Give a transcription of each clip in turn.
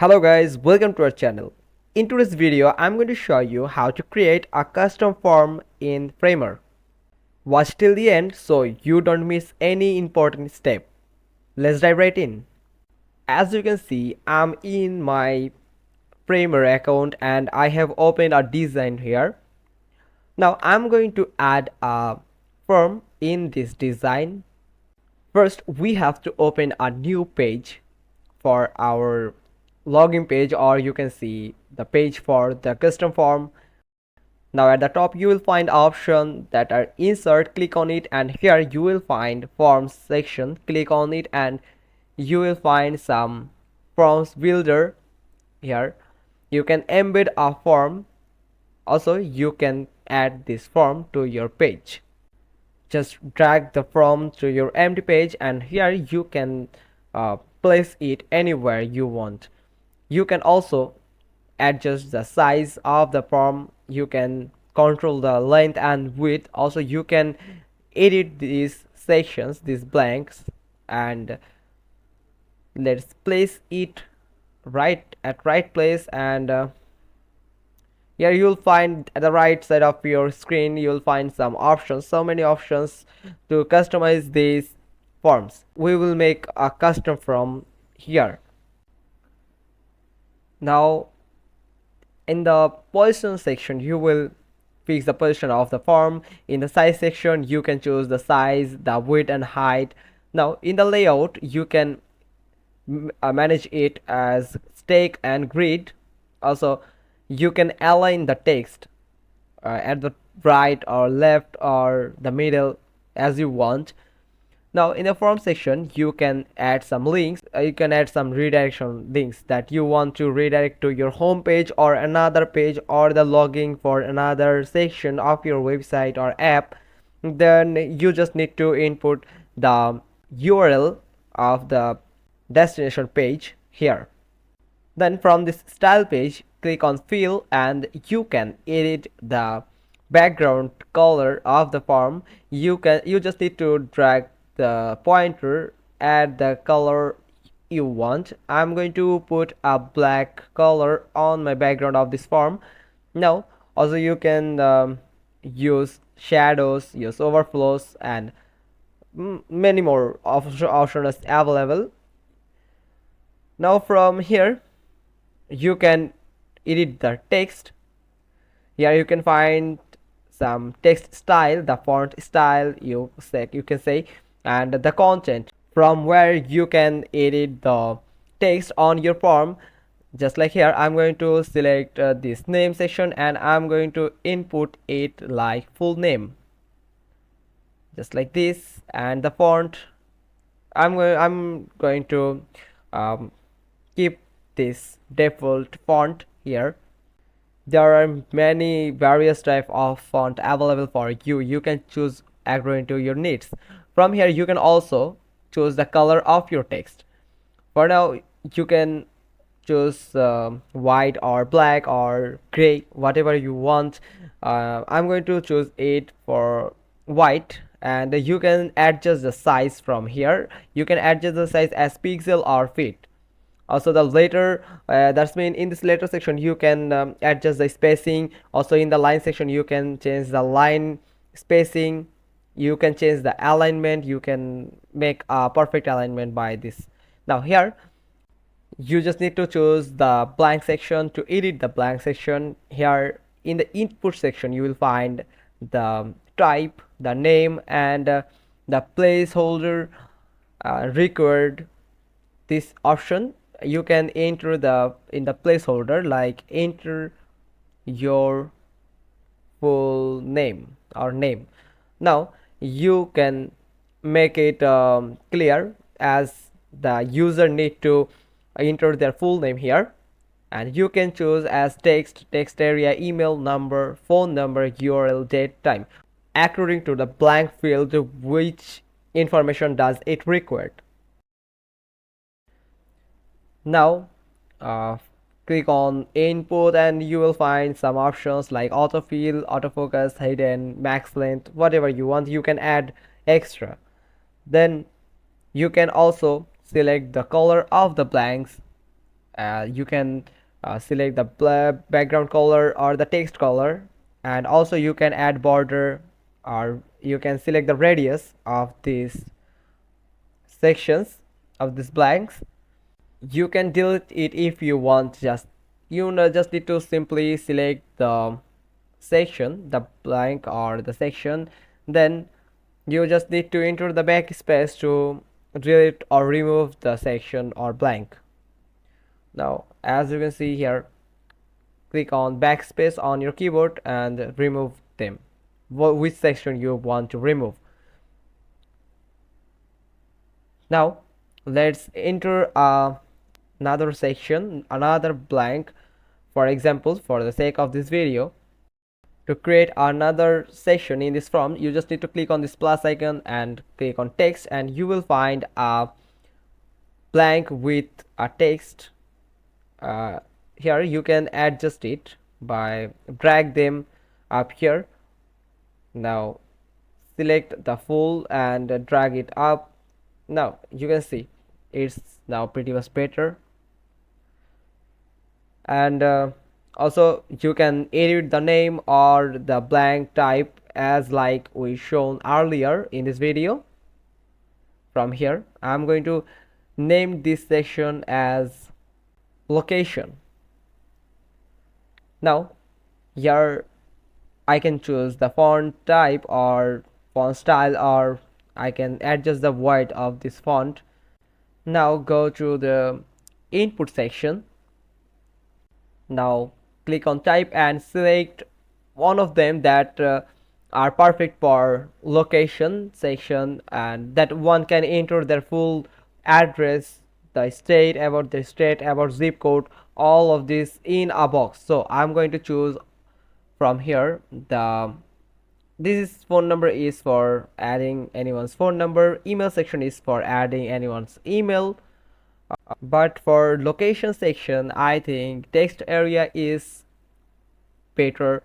Hello guys, welcome to our channel. In today's video, I'm going to show you how to create a custom form in Framer. Watch till the end so you don't miss any important step. Let's dive right in. As you can see, I'm in my Framer account and I have opened a design here. Now I'm going to add a form in this design. First, we have to open a new page for our login page, or you can see the page for the custom form. Now at the top you will find options that are insert, click on it, and here you will find forms section, click on it, and you will find some forms builder. Here you can embed a form. Also you can add this form to your page. Just drag the form to your empty page, and here you can place it anywhere you want. You can also adjust the size of the form. You can control the length and width. Also you can edit these sections, these blanks, and let's place it right at right place. And here you'll find at the right side of your screen you'll find some options, so many options to customize these forms. We will make a custom from here. Now in the position section you will fix the position of the form. In the size section you can choose the size, the width and height. Now in the layout you can manage it as stack and grid. Also you can align the text at the right or left or the middle as you want. Now in the form section you can add some links. You can add some redirection links that you want to redirect to your home page or another page or the login for another section of your website or app. Then you just need to input the URL of the destination page here. Then from this style page click on fill and you can edit the background color of the form. You just need to drag the pointer, add the color you want. I'm going to put a black color on my background of this form. Now also you can use shadows, use overflows, and many more options available. Now from here you can edit the text. Here you can find some text style, the font style you can say, and the content from where you can edit the text on your form. Just like here I'm going to select this name section and I'm going to input it like full name, just like this. And the font I'm going to keep this default font here. There are many various type of font available for you. You can choose according to your needs. From here you can also choose the color of your text. For now you can choose white or black or gray, whatever you want. I'm going to choose it for white, and you can adjust the size from here. You can adjust the size as pixel or feet. Also the letter, that's mean in this letter section you can adjust the spacing. Also in the line section you can change the line spacing. You can change the alignment. You can make a perfect alignment by this. Now here you just need to choose the blank section to edit the blank section. Here in the input section you will find the type, the name, and the placeholder required. This option you can enter the in the placeholder, like enter your full name or name. Now you can make it clear as the user need to enter their full name here. And you can choose as text area, email, number, phone number, URL, date, time, according to the blank field which information does it required. Now click on input and you will find some options like autofill, autofocus, hidden, max length, whatever you want. You can add extra. Then you can also select the color of the blanks. You can select the background color or the text color, and also you can add border, or you can select the radius of these sections of these blanks. You can delete it if you want. Just just need to simply select the section, the blank or the section, then you just need to enter the backspace to delete or remove the section or blank. Now as you can see here, click on backspace on your keyboard and remove them, which section you want to remove. Now let's enter another section, another blank. For example, for the sake of this video, to create another section in this form, you just need to click on this plus icon and click on text, and you will find a blank with a text. Here you can adjust it by drag them up here. Now select the full and drag it up. Now you can see it's now pretty much better. And also you can edit the name or the blank type as like we shown earlier in this video. From here I'm going to name this section as location. Now here I can choose the font type or font style, or I can adjust the weight of this font. Now go to the input section. Now click on type and select one of them that are perfect for location section, and that one can enter their full address, the state, about zip code, all of this in a box. So I'm going to choose from here the this phone number is for adding anyone's phone number, email section is for adding anyone's email. But for location section, I think text area is better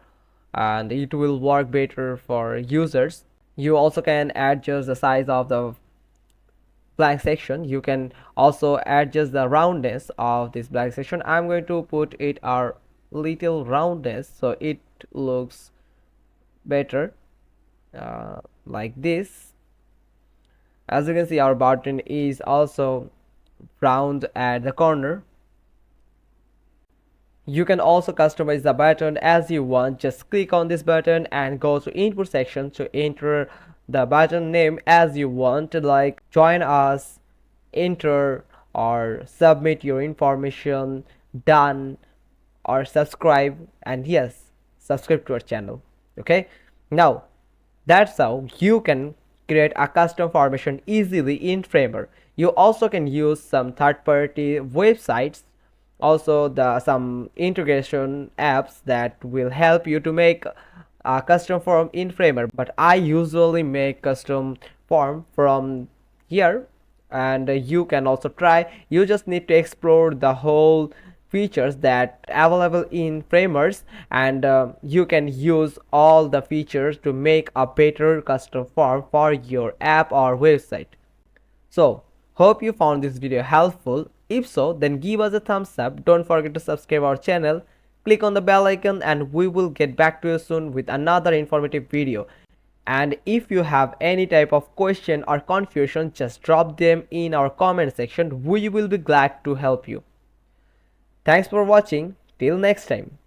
and it will work better for users. You also can adjust the size of the blank section. You can also adjust the roundness of this blank section. I'm going to put it a little roundness so it looks better, like this. As you can see, our button is also round at the corner. You can also customize the button as you want. Just click on this button and go to input section to enter the button name as you want, like join us, enter, or submit your information, done, or subscribe. And yes, subscribe to our channel. Okay, now that's how you can create a custom formation easily in Framer. You also can use some third-party websites, also some integration apps that will help you to make a custom form in Framer. But I usually make custom form from here, and you can also try. You just need to explore the whole features that available in Framers, and you can use all the features to make a better custom form for your app or website. So hope you found this video helpful. If so, then give us a thumbs up. Don't forget to subscribe our channel, click on the bell icon, and we will get back to you soon with another informative video. And if you have any type of question or confusion, just drop them in our comment section. We will be glad to help you. Thanks for watching. Till next time.